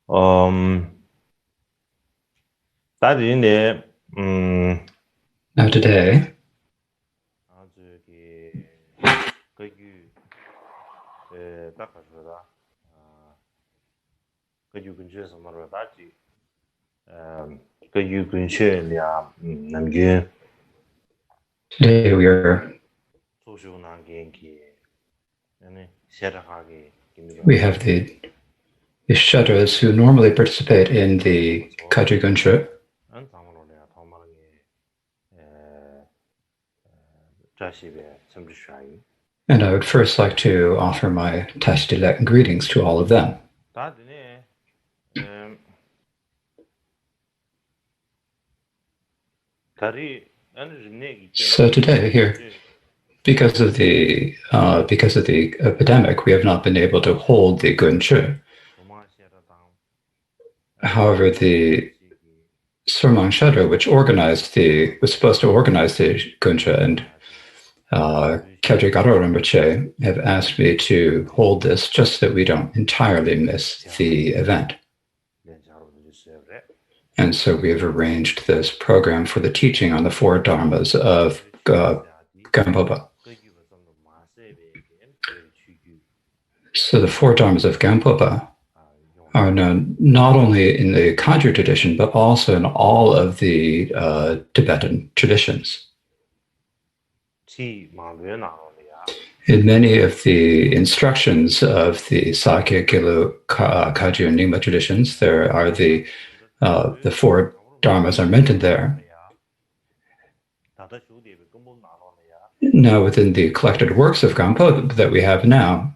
Um, 따지는데, Now today, 저기, 거기, 닦아주다, 거기 근처에서 말로 따지, 거기 근처에야, 남겨, today we are 소중한 게, 아니, 시작하게, we have the shudders who normally participate in the Kaji Gunshu. 안 상관없네요. 더 많은 게, 자식의 점주샤이. And I would first like to offer my Tashdilek greetings to all of them. 다드네, 다리, So today here, because of the epidemic, we have not been able to hold the Gunshu. However, the Surmang Shudder, which was supposed to organize the Gunshu, and Kadri Garo Rinpoche have asked me to hold this just so that we don't entirely miss the event. And so we have arranged this program for the teaching on the four dharmas of Gampopa. So the four dharmas of Gampopa are known not only in the Kagyu tradition, but also in all of the Tibetan traditions. In many of the instructions of the Sakya, Gilu, Kagyu, and Nyingma traditions, there are the four dharmas are mentioned there. Now, within the collected works of Gampo that we have now,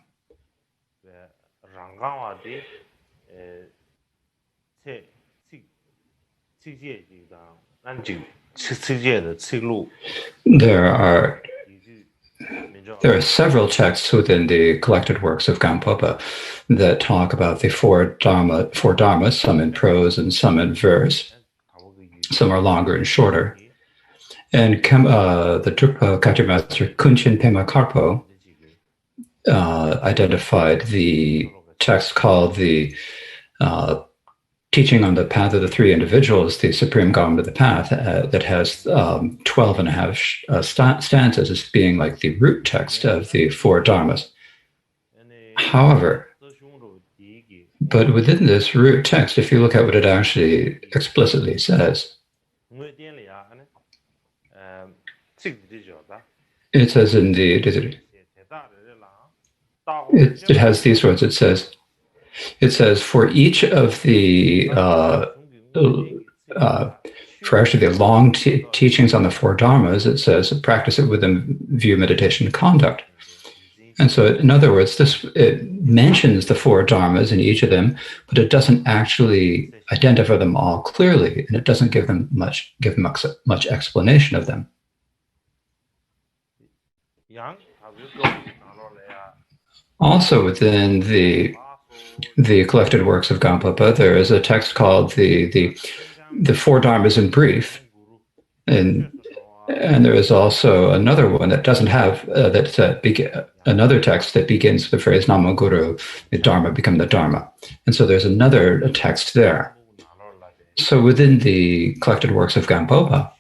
there are several texts within the collected works of Gampopa that talk about the four dharmas, some in prose and some in verse. Some are longer and shorter. And the Drukpa Kagyu master Kunchin Pema Karpo identified the text called the Teaching on the Path of the Three Individuals, the Supreme Garment of the Path, that has 12 and a half stanzas as being like the root text of the four dharmas. However, but within this root text, if you look at what it actually explicitly says, it says in it has these words. It says for each of the for actually the long teachings on the four dharmas, it says practice it within view, meditation, and conduct. And so, in other words, it mentions the four dharmas in each of them, but it doesn't actually identify them all clearly, and it doesn't give much explanation of them. Also, within the collected works of Gampopa, there is a text called the Four Dharmas in Brief, and there is also another one that doesn't have another text that begins with the phrase Namo Guru, the Dharma become the Dharma, and so there's another text there. So within the collected works of Gampopa,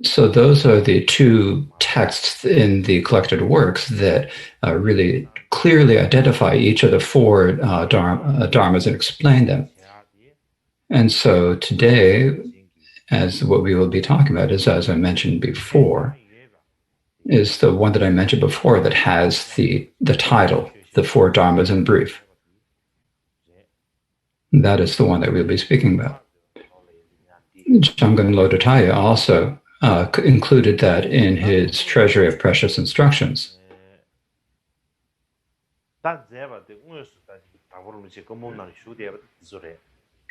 so those are the two texts in the collected works that really clearly identify each of the four dharmas and explain them. And so today, as what we will be talking about is, as I mentioned before, is the one that I mentioned before that has the title, The Four Dharmas in Brief. That is the one that we'll be speaking about. Jamgon Lodotaya also included that in his Treasury of Precious Instructions.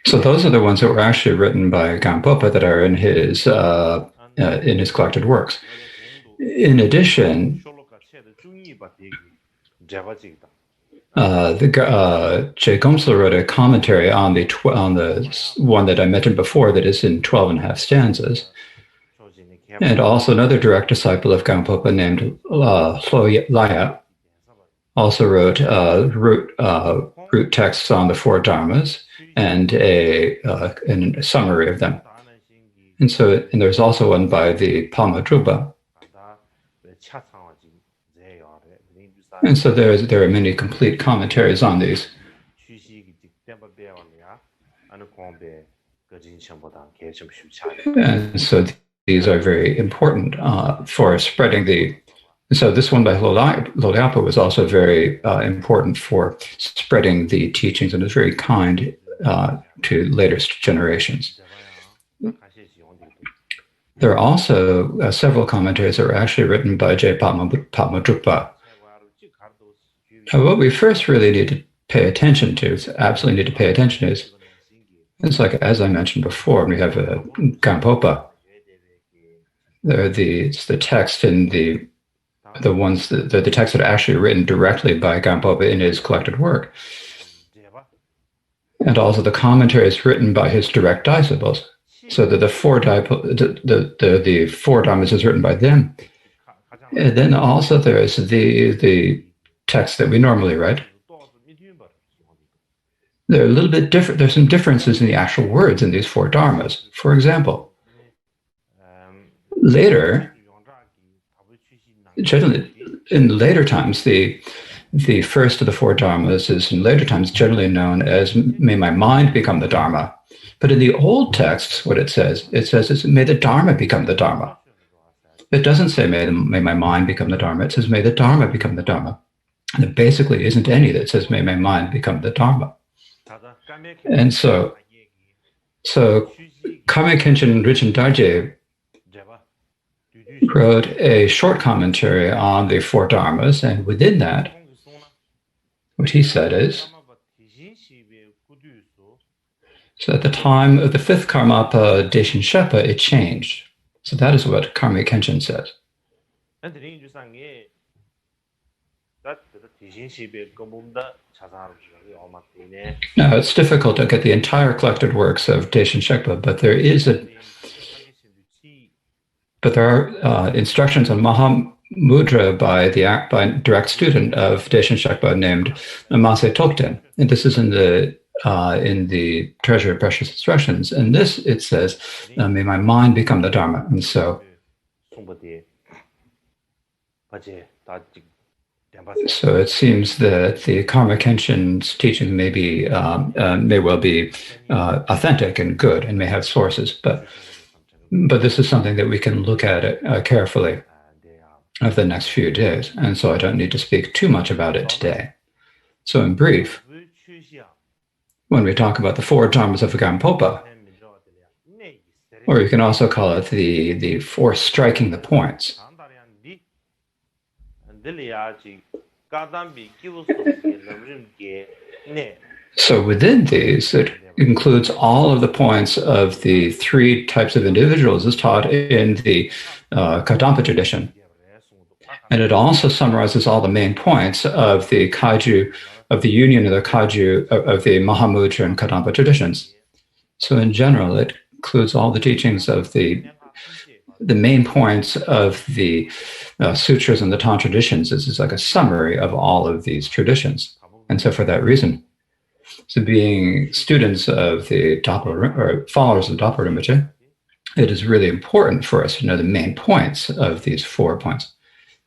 So those are the ones that were actually written by Gampopa that are in his collected works. In addition, Jay Gomsler wrote a commentary on the one that I mentioned before that is in 12 and a half stanzas. And also another direct disciple of Gampopa named Laya also wrote root texts on the four dharmas and a summary of them. And there's also one by the Palmadruba. And so there are many complete commentaries on these. And so these are very important for spreading the. So this one by Lodapa was also very important for spreading the teachings, and is very kind to later generations. There are also several commentaries that were actually written by J. Padmadrupa. What we first really need to pay attention to, absolutely need to pay attention is, it's like, as I mentioned before, we have a Gampopa. There are the text in the texts that are actually written directly by Gampopa in his collected work, and also the commentaries written by his direct disciples. So that the four dharmas is written by them, and then also there is the text that we normally write. They're a little bit different. There's some differences in the actual words in these four dharmas. For example, later, generally in later times, the first of the four dharmas is in later times generally known as "May my mind become the dharma." But in the old texts, what it says is "May the dharma become the dharma." It doesn't say "May my mind become the dharma." It says "May the dharma become the dharma." And there basically isn't any that says "May my mind become the dharma." And so Kame Kenshin Rinchen Darje wrote a short commentary on the four dharmas, and within that, what he said is, so at the time of the fifth Karmapa Deshin Shepa, it changed. So that is what Kame Kenshin says. Now, it's difficult to get the entire collected works of Deshin Shekpa, but there are instructions on Mahamudra by a direct student of Deshin Shekpa named Mase Tokten, and this is in the Treasure of Precious Instructions. And this, it says, "May my mind become the Dharma." And so it seems that the Karma Kenshin's teaching may well be authentic and good and may have sources, but this is something that we can look at it carefully over the next few days, and so I don't need to speak too much about it today. So in brief, when we talk about the four dharmas of Gampopa, or you can also call it the four striking the points. So within these, it includes all of the points of the three types of individuals as taught in the Kadampa tradition. And it also summarizes all the main points of the Kaju, of the union of the Kaju, of the Mahamudra and Kadampa traditions. So in general, it includes all the teachings of the main points of the sutras and the Tantra traditions. This is like a summary of all of these traditions. And so for that reason, so being students of the or followers of the Dapa Rinpoche, it is really important for us to know the main points of these 4 points.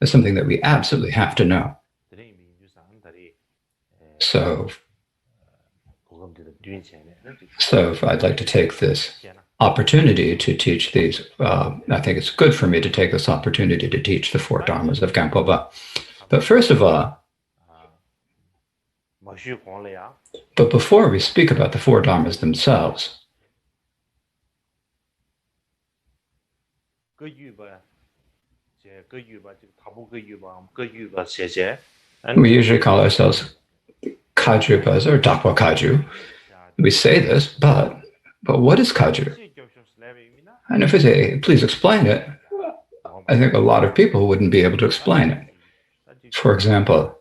It's something that we absolutely have to know. So I'd like to take this opportunity to teach these. I think it's good for me to take this opportunity to teach the 4 dharmas of Gampopa. But first of all, but before we speak about the 4 dharmas themselves, we usually call ourselves Kajupas or Dakwa Kaju. We say this, but what is Kaju? And if we say, please explain it, I think a lot of people wouldn't be able to explain it. For example,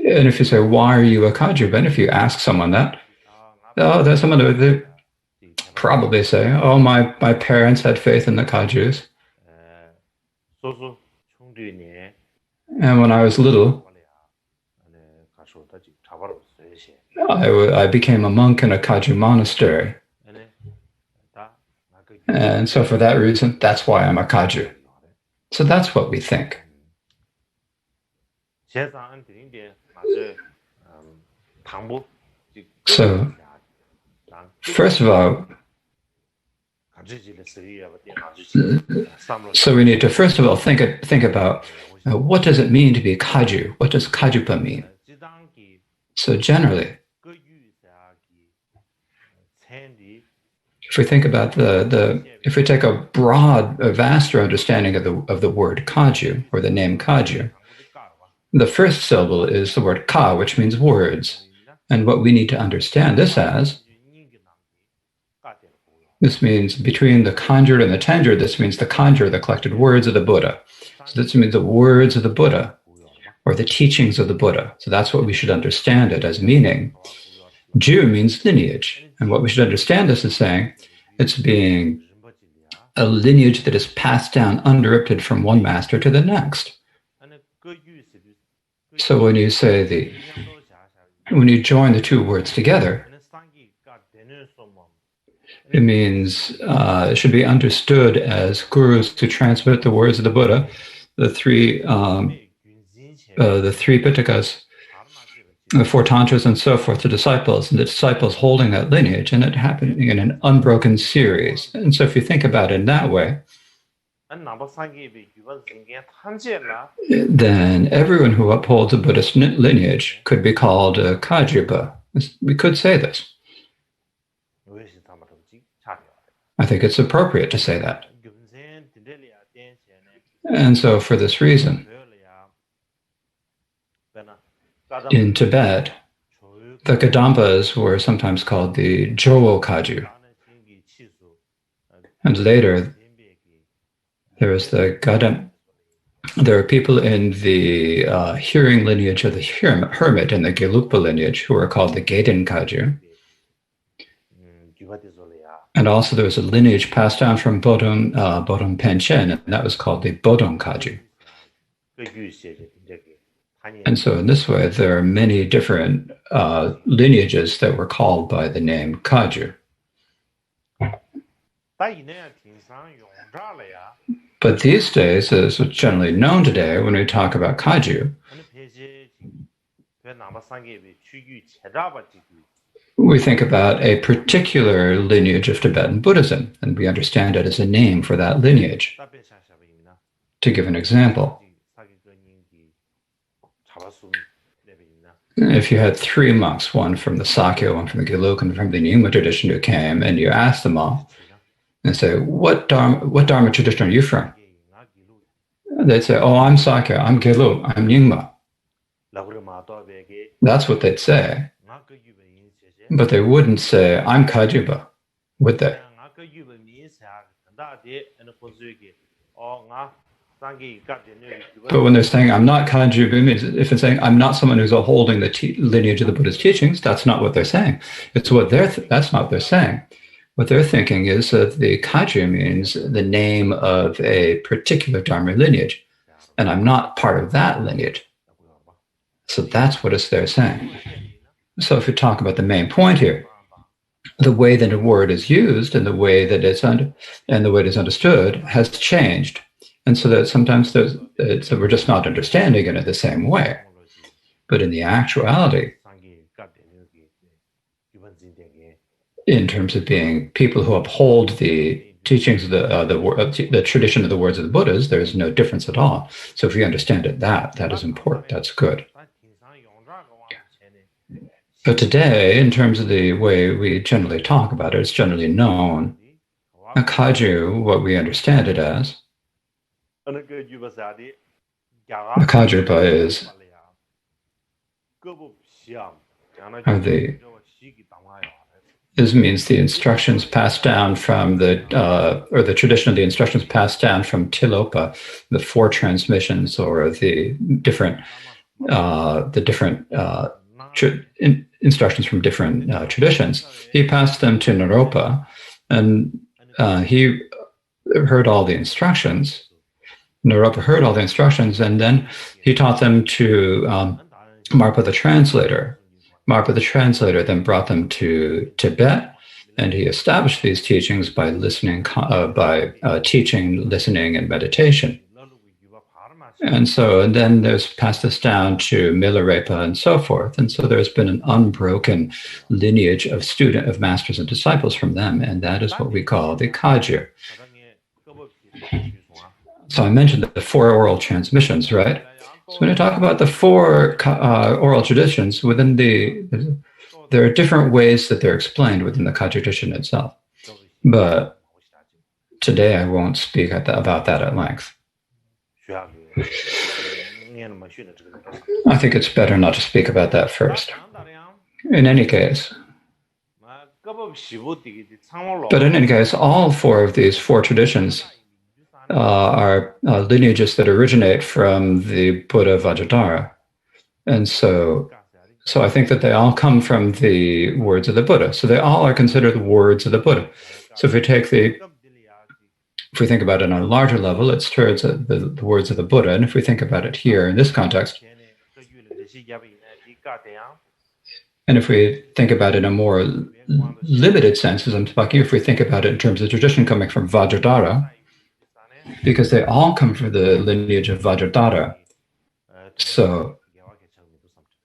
and if you say, why are you a Kaju? And if you ask someone that, there's someone who would probably say, oh, my parents had faith in the Kajus. And when I was little, I became a monk in a Kaju monastery. And so for that reason, that's why I'm a Kaju. So that's what we think. So, first of all, so we need to first of all think about what does it mean to be Kaju? What does Kajupa mean? So generally, if we think about if we take a broad, a vaster understanding of the word Kaju or the name Kaju, the first syllable is the word Ka, which means words. And what we need to understand this as, this means between the conjured and the tenjured, this means the conjured, the collected words of the Buddha. So this means the words of the Buddha or the teachings of the Buddha. So that's what we should understand it as meaning. Ju means lineage. And what we should understand this as saying, it's being a lineage that is passed down uninterrupted from one master to the next. So when you say when you join the two words together, it means it should be understood as gurus to transmit the words of the Buddha, the three Pitakas, the four tantras and so forth to disciples, and the disciples holding that lineage, and it happening in an unbroken series. And so if you think about it in that way, then everyone who upholds a Buddhist lineage could be called a Kajupa. We could say this. I think it's appropriate to say that. And so for this reason, in Tibet, the Kadampas were sometimes called the Jowo Kaju. And later, there is the Gadam. There are people in the hearing lineage of the hermit and the Gelugpa lineage who are called the Gaden Kaju. And also there was a lineage passed down from Bodong Penchen, and that was called the Bodong Kaju. And so in this way, there are many different lineages that were called by the name Kaju. But these days, as what's generally known today, when we talk about Kaju, we think about a particular lineage of Tibetan Buddhism, and we understand it as a name for that lineage. To give an example, if you had three monks, one from the Sakya, one from the Gelug, and from the Nyingma tradition who came, and you asked them all, and say, what Dharma tradition are you from? They'd say, oh, I'm Sakya, I'm Gelug, I'm Nyingma. That's what they'd say. But they wouldn't say, I'm Kajupa, would they? But when they're saying, I'm not Kajupa, it means if it's saying, I'm not someone who's holding the lineage of the Buddha's teachings, that's not what they're saying. It's what that's not what they're saying. What they're thinking is that the Kaju means the name of a particular Dharma lineage, and I'm not part of that lineage. So that's what they're saying. So if we talk about the main point here, the way that a word is used and the way that it's understood has changed, and so that sometimes so we're just not understanding it in the same way. But in the actuality, in terms of being people who uphold the teachings of the tradition of the words of the Buddhas, there is no difference at all. So if we understand it, that is important. That's good. But today, in terms of the way we generally talk about it, it's generally known. A Kaju, what we understand it as, a Kajupa this means the instructions passed down from or the tradition of the instructions passed down from Tilopa, the four transmissions or the different instructions from different traditions. He passed them to Naropa, and he heard all the instructions. Naropa heard all the instructions, and then he taught them to Marpa the translator. Marpa the translator then brought them to Tibet, and he established these teachings by teaching, listening, and meditation. And then there's passed this down to Milarepa and so forth. And so there's been an unbroken lineage of masters and disciples from them, and that is what we call the Kagyu. So I mentioned the 4 oral transmissions, right? So when I talk about the 4 oral traditions, there are different ways that they're explained within the Kagyu tradition itself. But today I won't speak about that at length. I think it's better not to speak about that first. In any case, all 4 of these 4 traditions are lineages that originate from the Buddha Vajradhara. And so I think that they all come from the words of the Buddha. So they all are considered the words of the Buddha. So if we think about it on a larger level, it's towards the words of the Buddha. And if we think about it here in this context, and if we think about it in a more limited sense, as I'm talking, if we think about it in terms of tradition coming from Vajradhara, because they all come from the lineage of Vajradhara, so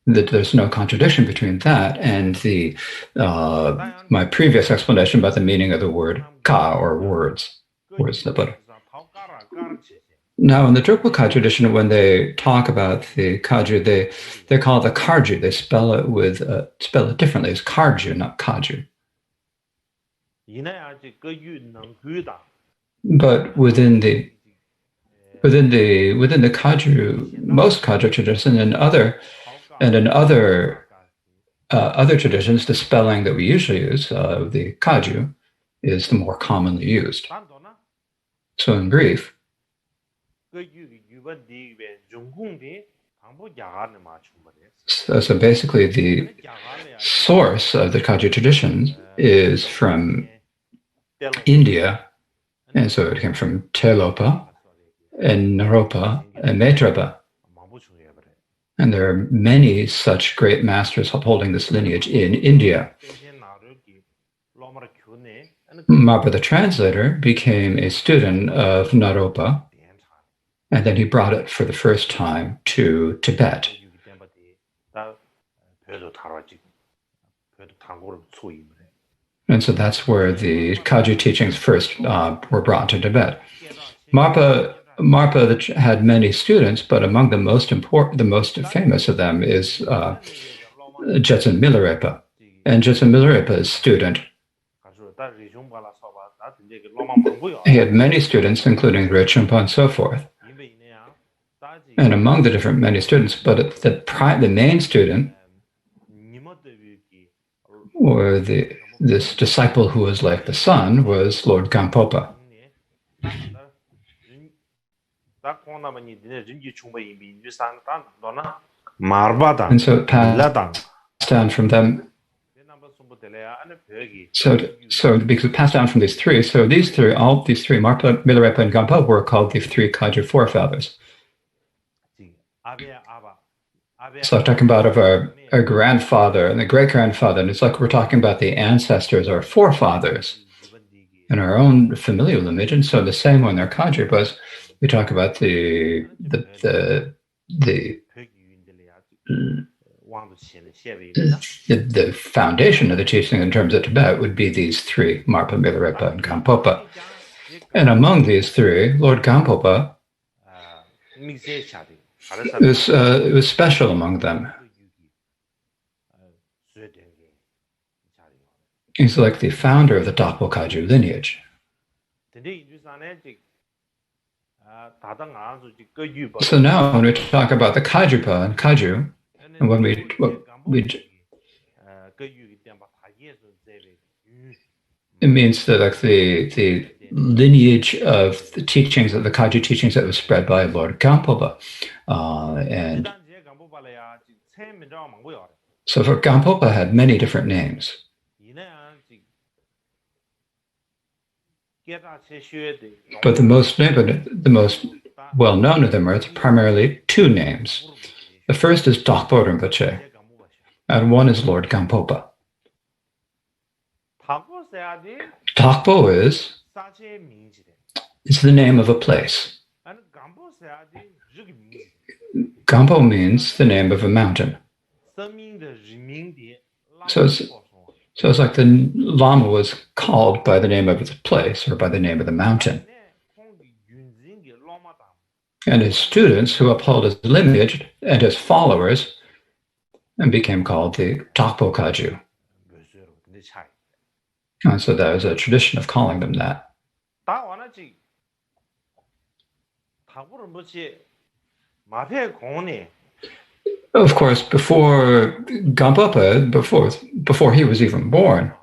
that there's no contradiction between that and my previous explanation about the meaning of the word ka, or words of the Buddha. Now, in the Drukpa tradition, when they talk about the Kagyu, they call it the Karju. They spell it differently. It's Karju, not Kagyu. But within the Kagyu, most Kagyu traditions and in other traditions, the spelling that we usually use, the Kagyu, is the more commonly used. So in brief, so basically the source of the Kagyu tradition is from India, and so it came from Telopa and Naropa and Maitrapa. And there are many such great masters upholding this lineage in India. Marpa the translator became a student of Naropa, and then he brought it for the first time to Tibet. And so that's where the Kagyu teachings first were brought to Tibet. Marpa had many students, but among the most famous of them is Jetsun Milarepa. And Jetsun Milarepa's student, he had many students, including Rechungpa and so forth. And among the many students, but the main student, or this disciple who was like the sun, was Lord Gampopa. And so it passed down from them. So because it passed down from these 3, so all these three, Marpa, Milarepa, and Gampopa, were called the 3 Kagyu forefathers. So I'm talking about our grandfather and the great-grandfather, and it's like we're talking about the ancestors or forefathers in our own familial lineage. And so the same when they're Kagyu, but we talk about the foundation of the teaching in terms of Tibet would be these 3, Marpa, Milarepa, and Gampopa. And among these 3, Lord Gampopa it was special among them. He's like the founder of the Dakpo Kagyu lineage. So now when we talk about the Kajupa and Kagyu, and when it means that like the lineage of the teachings, of the Kagyu teachings that was spread by Lord Gampopa. And so for Gampopa had many different names. But the most well-known of them are primarily 2 names. The first is Dakpo Rinpoche. and one is Lord Gampopa. 탁보세야지 Tokpo 사제 민지래. is the name of a place. 아니 감보세야지 저기 민지. Gampo means the name of a mountain. 生命的人民的 So it's like the Lama was called by the name of the place or by the name of the mountain. And his students who upheld his lineage and his followers and became called the Tokpo Kaju. And so that was a tradition of calling them that. Of course, before Gampopa, before he was even born,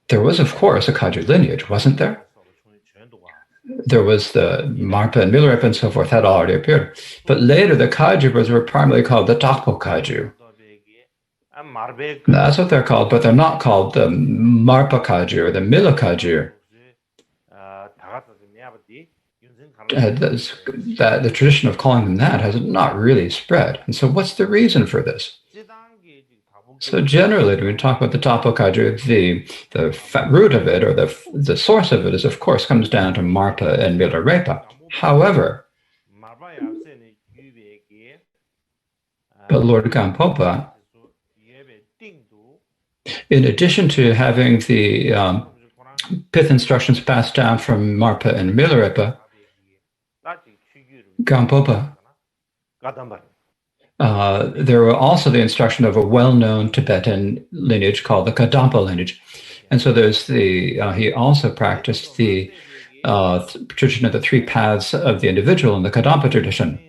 there was, of course, a Kaju lineage, wasn't there? There was the Marpa and Milarepa and so forth had already appeared. But later, the Kajubas were primarily called the Tokpo Kaju. That's what they're called, but they're not called the Marpa Kaju or the Mila Kaju. The tradition of calling them that has not really spread. And so what's the reason for this? So generally, when we talk about the Tokpo Kaju, the root of it or the source of it is, of course, comes down to Marpa and Milarepa. However, but Lord Gampopa, in addition to having the pith instructions passed down from Marpa and Milarepa, Gampopa, there were also the instruction of a well-known Tibetan lineage called the Kadampa lineage. And so there's he also practiced the tradition of the three paths of the individual in the Kadampa tradition.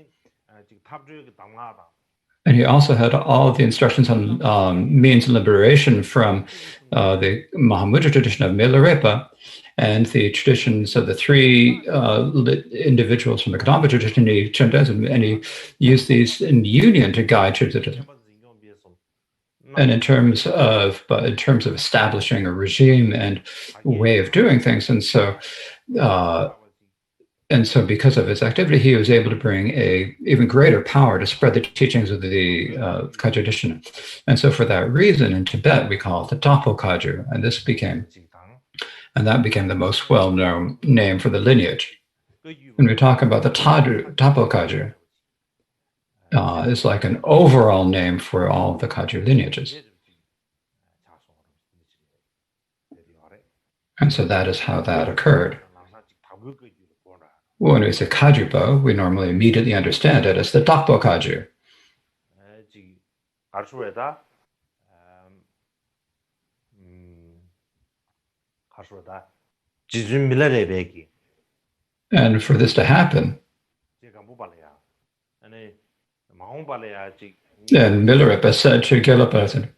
And he also had all of the instructions on means of liberation from the Mahamudra tradition of Milarepa and the traditions of the three individuals from the Kadampa tradition. He turned out and he used these in union to guide tradition. And in terms of establishing a regime and way of doing things, and so because of his activity, he was able to bring a even greater power to spread the teachings of the Kaju tradition. And so for that reason, in Tibet, we call it the Tokpo Kaju, and that became the most well-known name for the lineage. When we talk about the Tokpo Kaju, it's like an overall name for all of the Kaju lineages. And so that is how that occurred. When we say Kajupa, we normally immediately understand it as the Tokpo Kaju. And for this to happen, and Milarepa said to Gelapa,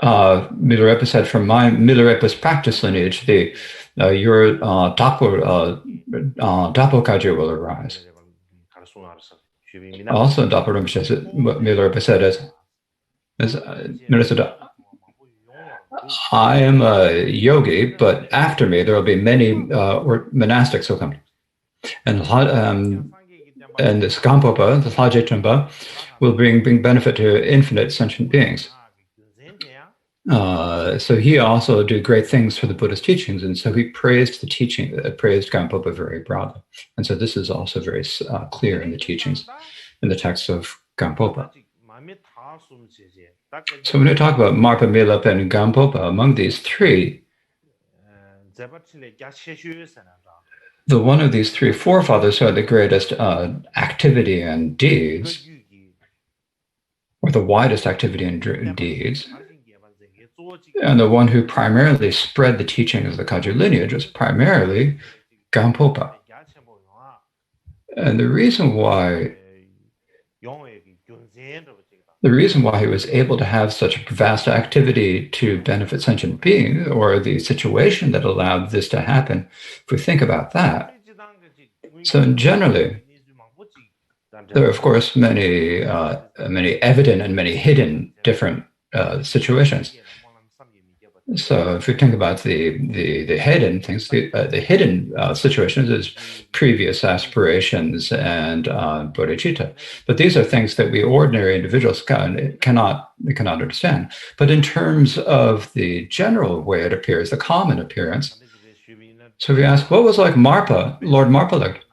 Milarepa said, from my Milarepa's practice lineage, your Tokpo Kaju will arise. Also in Tokpo Rinpoche, Milarepa said I am a yogi, but after me there will be many monastics who come. And this Gampopa, the Laje Trungpa, will bring benefit to infinite sentient beings. So he also did great things for the Buddha's teachings, and so he praised the teaching, praised Gampopa very broadly. And so this is also very clear in the teachings, in the text of Gampopa. So when we talk about Marpa, Milarepa, and Gampopa, among these three, the one of these three forefathers who had the greatest activity and deeds, or the widest activity and deeds, and the one who primarily spread the teachings of the Kaju lineage was primarily Gampopa. And the reason why he was able to have such vast activity to benefit sentient beings, or the situation that allowed this to happen, if we think about that. So generally, there are, of course, many evident and many hidden different situations. So if we think about the hidden things, the hidden situations is previous aspirations and bodhicitta. But these are things that we ordinary individuals cannot understand. But in terms of the general way it appears, the common appearance. So we ask, what was like Marpa, Lord Marpa like?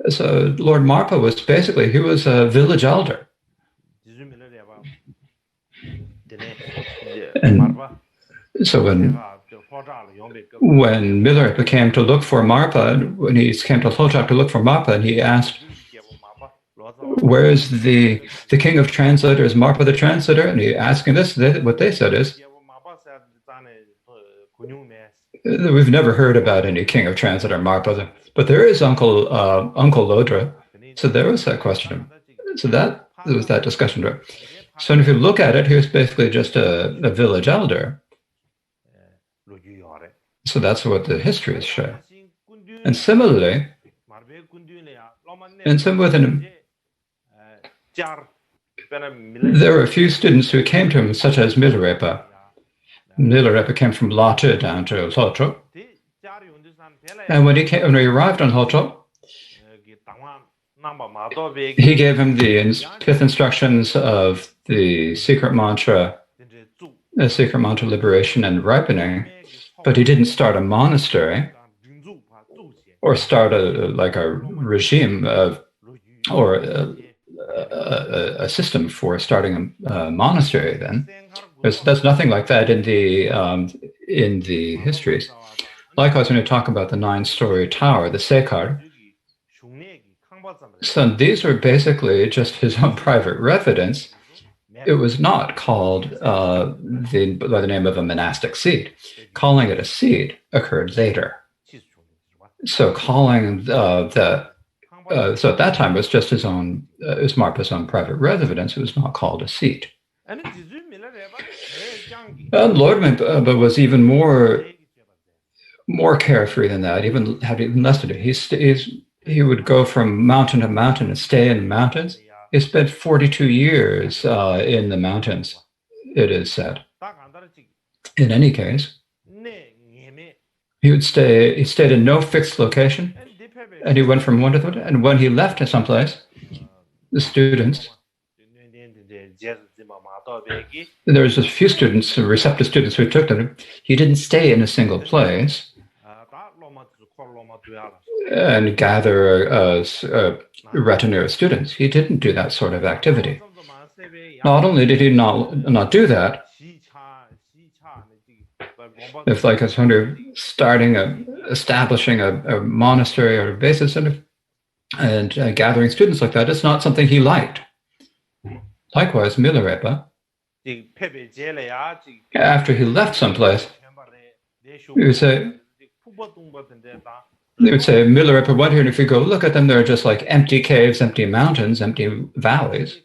So Lord Marpa was basically, he was a village elder. And so when Milarepa came to look for Marpa, when he came to Lhochak to look for Marpa, and he asked, where is the king of translators, Marpa the translator? And he asking this, what they said is, we've never heard about any king of translator Marpa, but there is Uncle Lodra. So there was that question. So there was that discussion. So if you look at it, he was basically just a village elder. So that's what the histories show. And similarly, there were a few students who came to him, such as Milarepa. Milarepa came from Lhasa down to Lhotro. And when he arrived on Lhotro, he gave him the 5th instructions of the secret mantra liberation and ripening, but he didn't start a monastery or start a regime or a system for starting a monastery. Then there's nothing like that in the histories. Likewise, when you talk about the 9-story tower, the Sekar, so these were basically just his own private residence. It was not called by the name of a monastic seat. Calling it a seat occurred later. So calling so at that time it was just his own, it was Marpa's own private residence. It was not called a seat. And Lord Marpa was even more carefree than that. Even had even less to do. He would go from mountain to mountain and stay in the mountains. He spent 42 years in the mountains, it is said. In any case, he stayed in no fixed location, and he went from one to the other. And when he left to someplace, the students, there was a few students, receptive students who took to him. He didn't stay in a single place and gather a retinue of students. He didn't do that sort of activity. Not only did he not do that, if like a sort of establishing a monastery or a basis and gathering students like that, it's not something he liked. Likewise, Milarepa, after he left someplace, he would say, Milarepa went here, and if you go look at them, they're just like empty caves, empty mountains, empty valleys.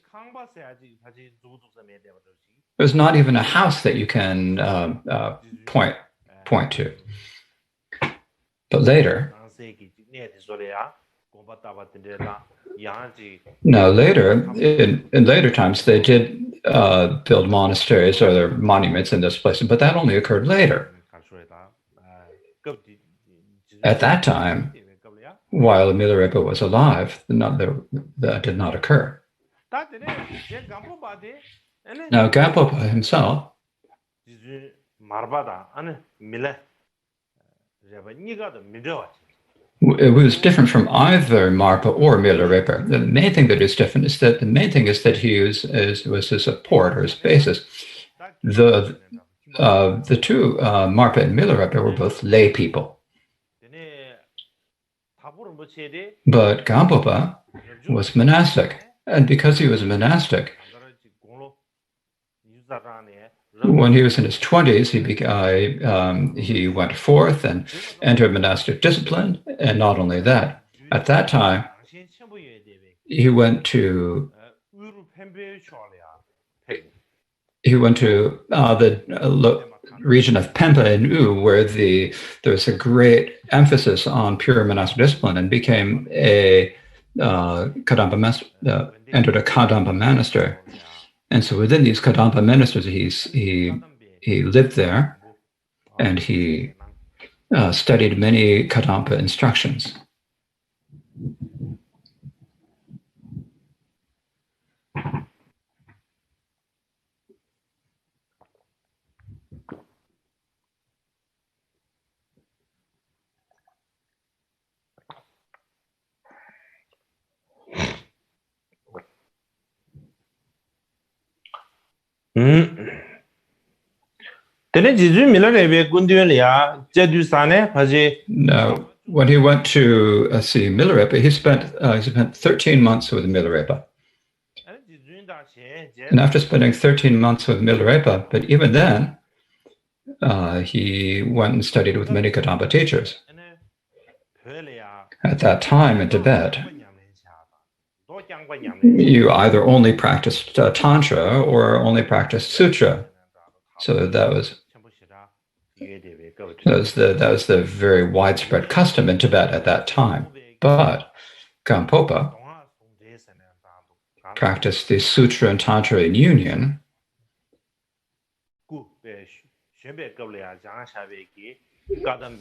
There's not even a house that you can point to. But later, in later times, they did build monasteries or their monuments in this place, but that only occurred later. At that time, while Milarepa was alive, that did not occur. Now, Gampopa himself, it was different from either Marpa or Milarepa. The main thing that is different is that he was his support or his basis. The two, Marpa and Milarepa, were both lay people. But Gampopa was monastic, and because he was a monastic, when he was in his 20s, he went forth and entered monastic discipline, and not only that, at that time, he went to the region of Pemba and U, where there's a great emphasis on pure monastic discipline, and became entered a Kadamba monastery. And so within these Kadamba monasteries, he lived there, and he studied many Kadampa instructions. Now, when he went to see Milarepa, he spent 13 months with Milarepa. And after spending 13 months with Milarepa, but even then, he went and studied with many Kadampa teachers. At that time in Tibet, you either only practiced Tantra or only practiced Sutra. So that was the very widespread custom in Tibet at that time. But Gampopa practiced the Sutra and Tantra in union.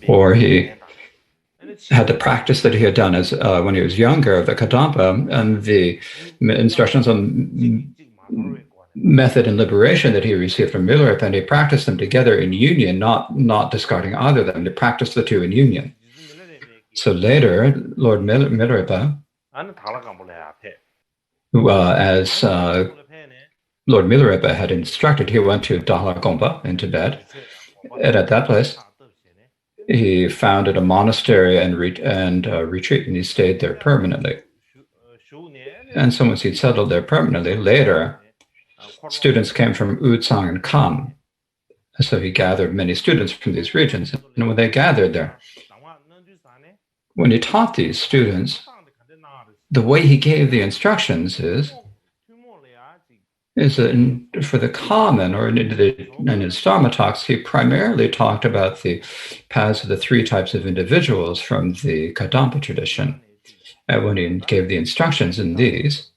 Or he had the practice that he had done as when he was younger of the Kadampa and the instructions on method and liberation that he received from Milarepa, and he practiced them together in union, not discarding either of them. He practiced the two in union. So later, Lord Milarepa, as Lord Milarepa had instructed, he went to Dhala Gompa in Tibet, and at that place, he founded a monastery and retreat, and he stayed there permanently. And so once he'd settled there permanently, later, students came from Utsang and Kam. So he gathered many students from these regions. And when they gathered there, when he taught these students, the way he gave the instructions is that for the common, or in his Dharma talks, he primarily talked about the paths of the three types of individuals from the Kadampa tradition. And when he gave the instructions in these,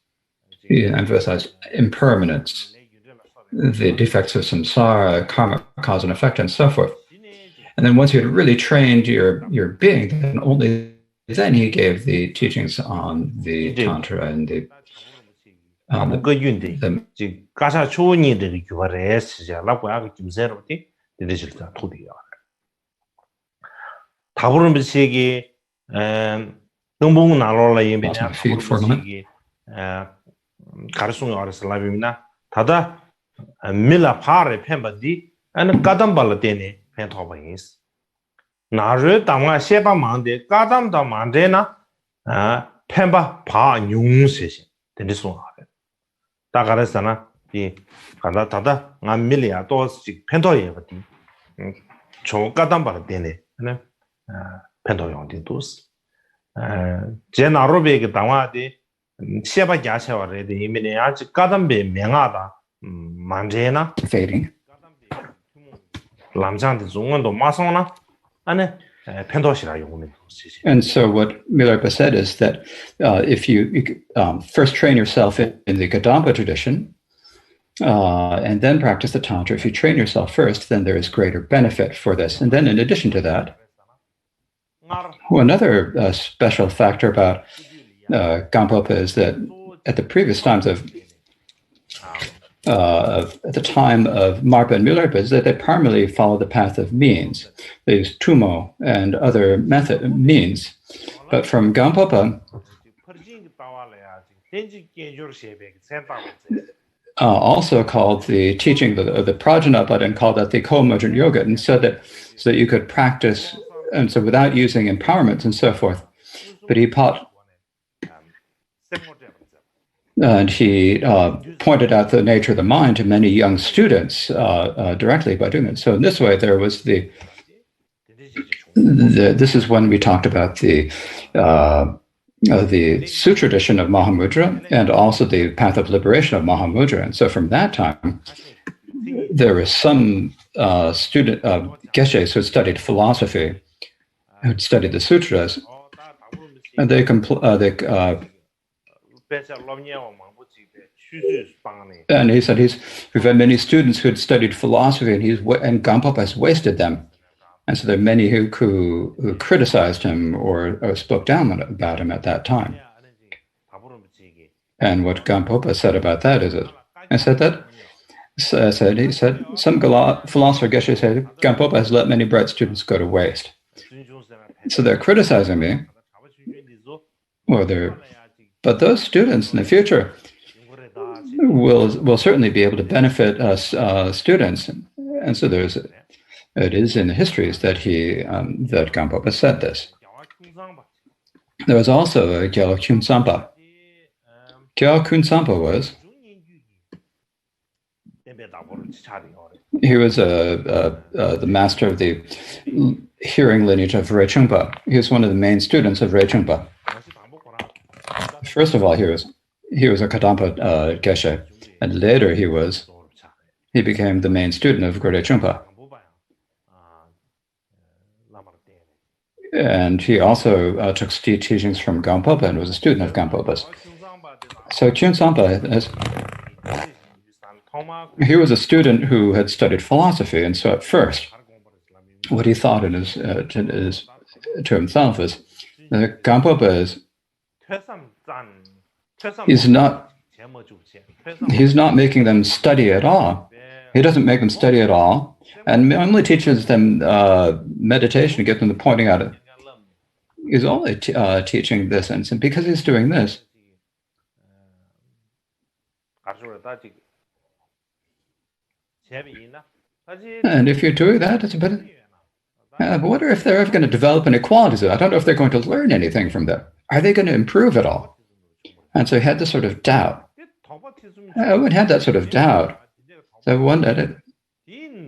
he emphasized impermanence, the defects of samsara, karma, cause and effect, and so forth. And then once you had really trained your being, then only then he gave the teachings on the Tantra and the feed for a minute. Mila pare pembadi and Kadambala dene pentobains. Naru Dama Sheba Mande, Kadam da Mandena, Pemba Pa Nyung session, the Nisson. Tagaresana, the Kadatada, Milia dos pentoyevati, Cho Kadambala dene, pentoyon de dos. Jenarobe Dama de Sheba Gasha already, Iminia, Kadambe Mengada. Fading. And so what Milarepa said is that if you first train yourself in the Kadampa tradition and then practice the Tantra, if you train yourself first, then there is greater benefit for this. And then in addition to that, another special factor about Gampopa is that at the previous times at the time of Marpa and Milarepa is that they primarily follow the path of means. They use tumo and other means. But from Gampopa, also called the teaching the Prajnapada, and called that the co-emergent yoga, and said that so that you could practice, and so without using empowerments and so forth. But he pointed out the nature of the mind to many young students directly by doing it. So in this way, there was this is when we talked about the sutra tradition of Mahamudra and also the path of liberation of Mahamudra. And so from that time, there were some geshes who had studied philosophy, who had studied the sutras, and and he said we've had many students who had studied philosophy, and Gampopa has wasted them. And so there are many who criticized him or spoke down about him at that time. And what Gampopa said about that is he said, some philosopher Geshe said, Gampopa has let many bright students go to waste. So they're criticizing me, but those students in the future will certainly be able to benefit us students. And so it is in the histories that that Gampopa said this. There was also a Gyalo Kyun Sampa. Gyalo Kyun Sampa was the master of the hearing lineage of Reichungpa. He was one of the main students of Reichungpa. First of all, he was a Kadampa Geshe, and later he became the main student of Reichungpa. And he also took teachings from Gampopa and was a student of Gampopa's. So Kyun Sampa, he was a student who had studied philosophy, and so at first, what he thought to himself is that Gampopa he's not making them study at all. He doesn't make them study at all, and only teaches them meditation to get them to pointing out it. He's only teaching this, and because he's doing this, and if you're doing that, it's a bit. I wonder if they're ever going to develop any qualities. I don't know if they're going to learn anything from them. Are they going to improve at all? And so he had this sort of doubt. I would have that sort of doubt. So one day,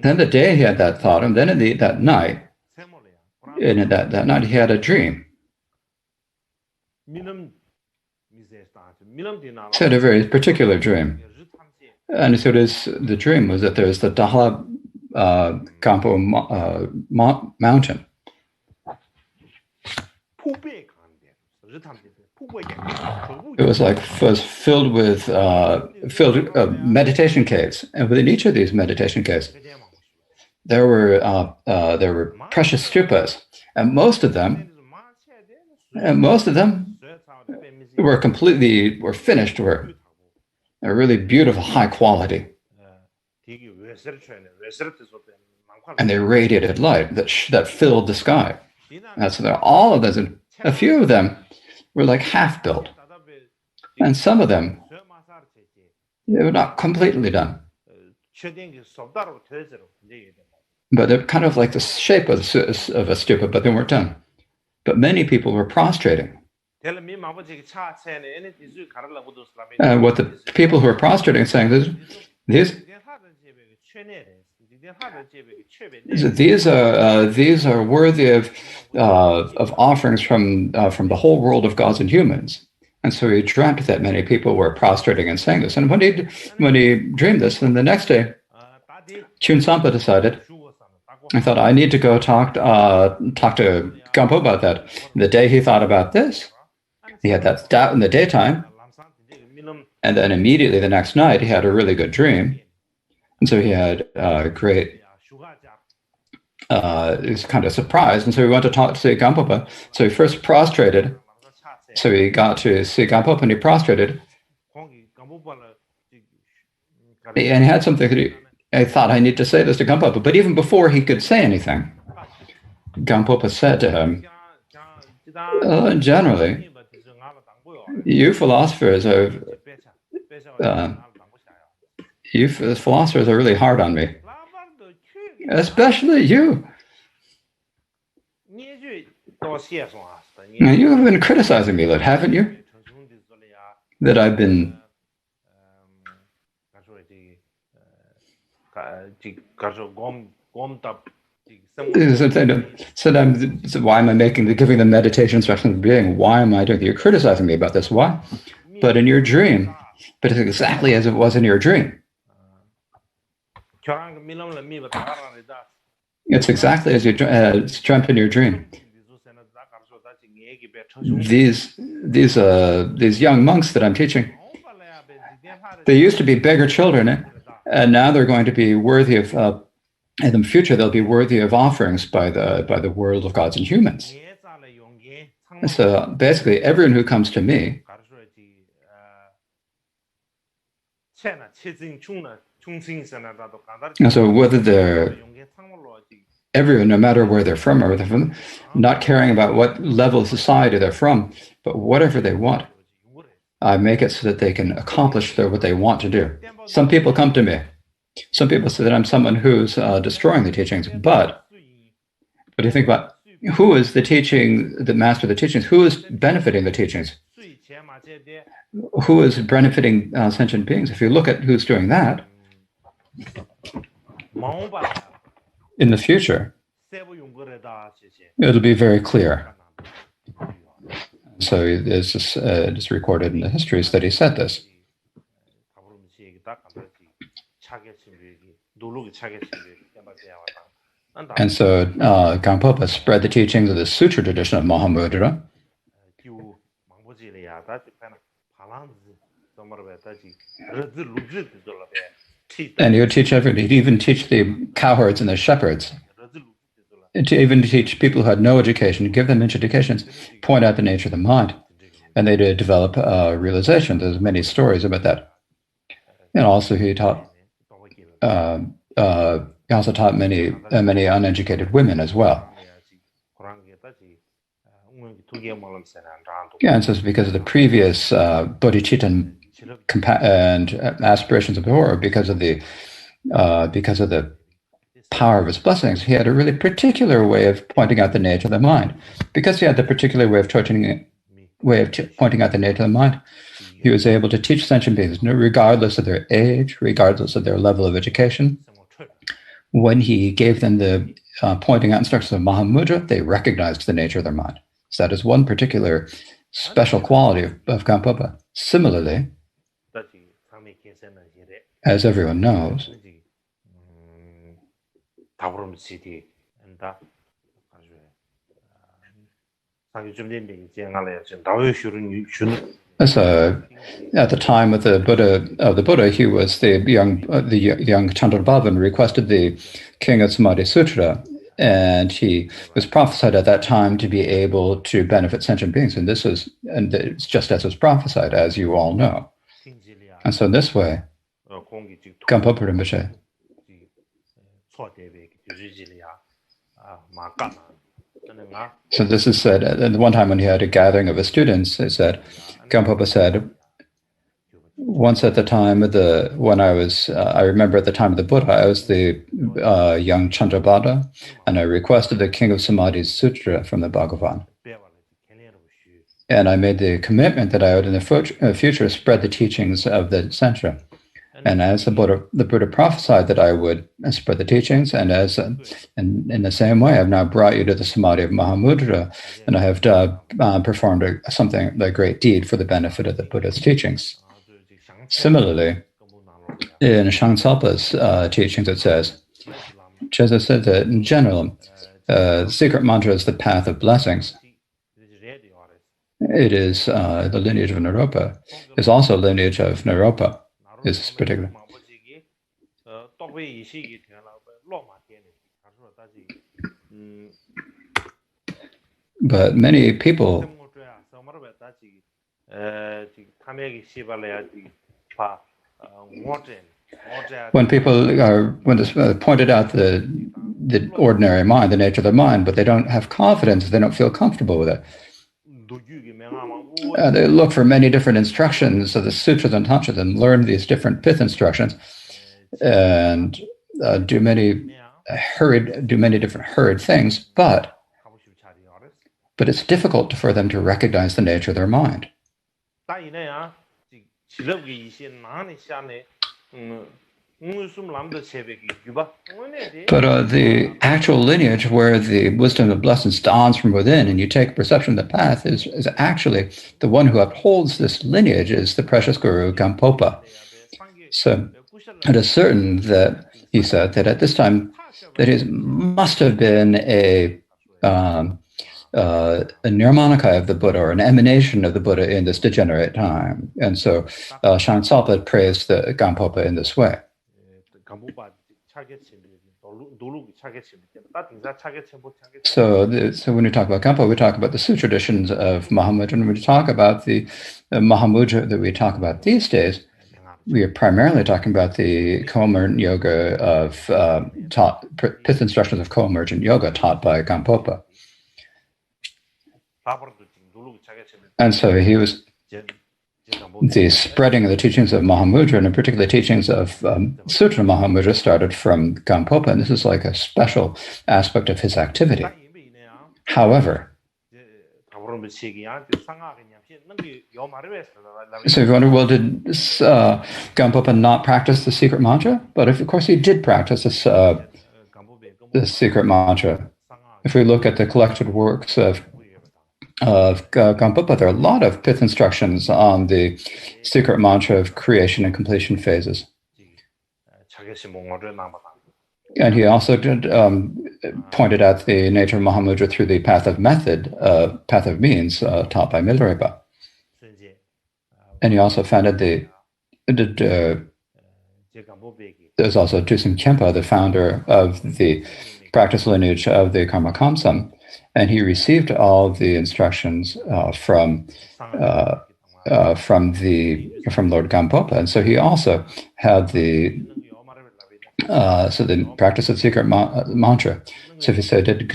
then the day he had that thought, and then that night, he had a dream. He had a very particular dream. And so the dream was that there's the Dahala Kampo mountain. It was filled with meditation caves, and within each of these meditation caves, there were precious stupas, and most of them were finished work. A really beautiful, high quality. And they radiated light that filled the sky. And so all of them, a few of them were like half built. And some of them, they were not completely done. But they're kind of like the shape of a stupa, but they weren't done. But many people were prostrating. And what the people who are prostrating are saying is, these are worthy of offerings from the whole world of gods and humans. And so he dreamt that many people were prostrating and saying this. And when he dreamed this, then the next day, Kyun Sampa decided, I thought, I need to go talk to Gampo about that. The day he thought about this, he had that doubt in the daytime, and then immediately the next night he had a really good dream, and so he had he was kind of surprised, and so he went to see Gampopa. So he first prostrated. So he got to see Gampopa and he prostrated, and he had something that I thought, I need to say this to Gampopa. But even before he could say anything, Gampopa said to him, generally, you philosophers are really hard on me, especially you. Now, you have been criticizing me, haven't you? That I've been why am I giving them meditation instructions from the beginning? Why am I doing it? You're criticizing me about this. Why? But in your dream, but it's exactly as it was in your dream. It's exactly as you dreamt in your dream. These young monks that I'm teaching, they used to be beggar children, and now they're going to be worthy of in the future they'll be worthy of offerings by the world of gods and humans. So basically, everyone who comes to me, so whether they're everyone, no matter where they're from or where they're from, not caring about what level of society they're from, but whatever they want, I make it so that they can accomplish what they want to do. Some people come to me. Some people say that I'm someone who's destroying the teachings, but you think about who is the teaching, the master of the teachings, who is benefiting the teachings? Who is benefiting sentient beings? If you look at who's doing that, in the future, it'll be very clear. So it's recorded in the histories that he said this. And so Gampopa spread the teachings of the sutra tradition of Mahamudra. And he would teach everybody. He'd even teach the cowherds and the shepherds. To even teach people who had no education, give them educations, point out the nature of the mind. And they did develop realization. There's many stories about that. And also he taught many uneducated women as well. Yeah, and so it's because of the previous bodhicitta and aspirations of Buddha, because of the power of his blessings, he had a really particular way of pointing out the nature of the mind. Because he had the particular way of pointing out the nature of the mind, he was able to teach sentient beings, regardless of their age, regardless of their level of education. When he gave them the pointing out instructions of Mahamudra, they recognized the nature of their mind. So that is one particular special quality of Gampopa. Similarly, as everyone knows, so at the time of the Buddha, he was the young Chandrabhava and requested the king of Samadhi Sutra, and he was prophesied at that time to be able to benefit sentient beings, and it's just as was prophesied, as you all know. And so in this way, Gampopa Rinpoche, so this is said, and one time when he had a gathering of his students, he said, Gampopa said, once at the time of I remember at the time of the Buddha, I was the young Chandrabhava, and I requested the King of Samadhi's Sutra from the Bhagavan. And I made the commitment that I would in the future spread the teachings of the Sutra. And as the Buddha prophesied that I would spread the teachings, and in the same way, I've now brought you to the Samadhi of Mahamudra, and I have performed a great deed for the benefit of the Buddha's teachings. Similarly, in Shangsalpa's teachings, it says, Jesus said that in general, the secret mantra is the path of blessings. It is the lineage of Naropa. It's also lineage of Naropa. Is particular. But many people, when it's pointed out the ordinary mind, the nature of the mind, but they don't have confidence, they don't feel comfortable with it. They look for many different instructions of the sutras and tantras and learn these different pith instructions and do many different hurried things, but it's difficult for them to recognize the nature of their mind. But the actual lineage where the wisdom of blessings dawns from within and you take perception of the path is actually the one who upholds this lineage is the precious Guru Gampopa. So it is certain that he said that at this time that he must have been a nirmanakaya of the Buddha or an emanation of the Buddha in this degenerate time. And so Shangsalpa praised the Gampopa in this way. So when we talk about Gampo, we talk about the sutra traditions of Mahamudra, and when we talk about the Mahamudra that we talk about these days, we are primarily talking about the co-emergent yoga of pith instructions of co-emergent yoga taught by Gampopa. And so he was the spreading of the teachings of Mahamudra, and in particular the teachings of Sutra Mahamudra, started from Gampopa, and this is like a special aspect of his activity. However, so if you wonder, well, did Gampopa not practice the secret mantra? But of course he did practice this secret mantra. If we look at the collected works of Gampopa, there are a lot of pith instructions on the secret mantra of creation and completion phases. And he also did, pointed out the nature of Mahamudra through the path of means taught by Milarepa. And he also founded there's also Dusim Khenpa, the founder of the practice lineage of the Karma Kamsam, and he received all the instructions from Lord Gampopa, and so he also had the practice of secret mantra. So if you say, did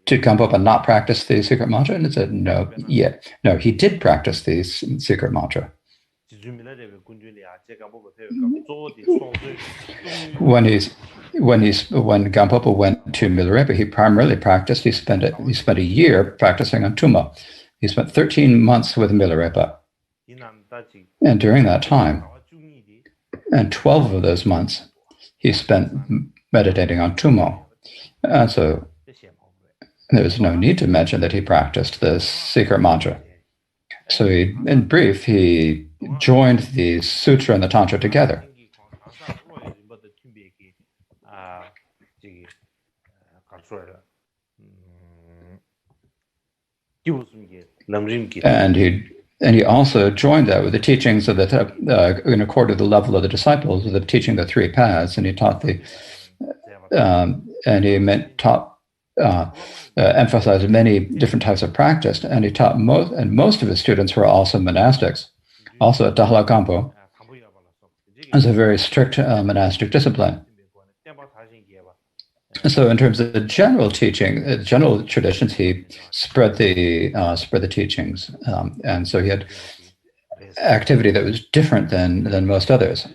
Gampopa not practice the secret mantra? And it said, no, he did practice the secret mantra. When Gampopa went to Milarepa, he primarily practiced. He spent a year practicing on Tummo. He spent 13 months with Milarepa, and during that time, and 12 of those months, he spent meditating on Tummo. And so there was no need to mention that he practiced the secret mantra. So in brief, he joined the sutra and the tantra together. And he also joined that with the teachings of in accord with the level of the disciples, with the teaching of the three paths, and he taught emphasized many different types of practice, and he taught most of his students were also monastics. Also, Dahala Gampo is a very strict monastic discipline. So, in terms of the general teaching, general traditions, he spread the teachings, and so he had activity that was different than most others.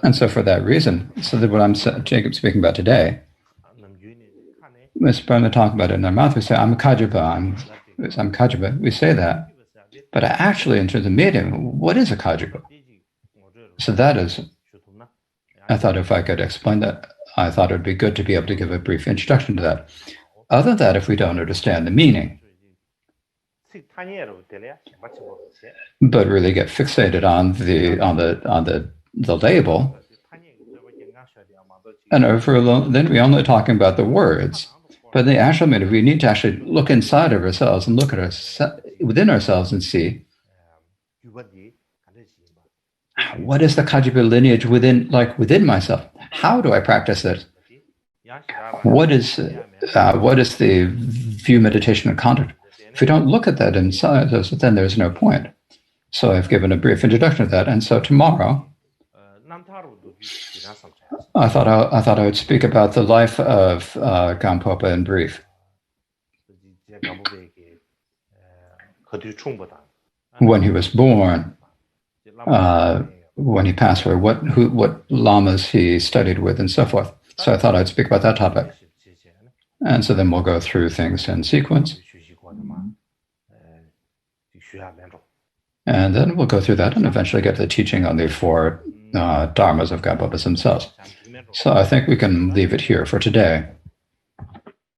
And so, for that reason, so that what I'm speaking about today, when we talk about it in our mouth, we say, I'm Kajipa, I'm Kajipa. We say that, but actually, in terms of meeting, what is a Kajipa? So that is. I thought if I could explain that, I thought it would be good to be able to give a brief introduction to that. Other than that, if we don't understand the meaning, but really get fixated on the label, and then we're only talking about the words. But the actual meaning, we need to actually look inside of ourselves and look at within ourselves and see, what is the Kajipa lineage within myself? How do I practice it? What is the view, meditation, and conduct? If we don't look at that inside us, then there's no point. So I've given a brief introduction to that, and so tomorrow, I thought I would speak about the life of Gampopa in brief. When he was born. When he passed away, what lamas he studied with, and so forth. So I thought I'd speak about that topic. And so then we'll go through things in sequence. And then we'll go through that and eventually get to the teaching on the four dharmas of Gampopas themselves. So I think we can leave it here for today.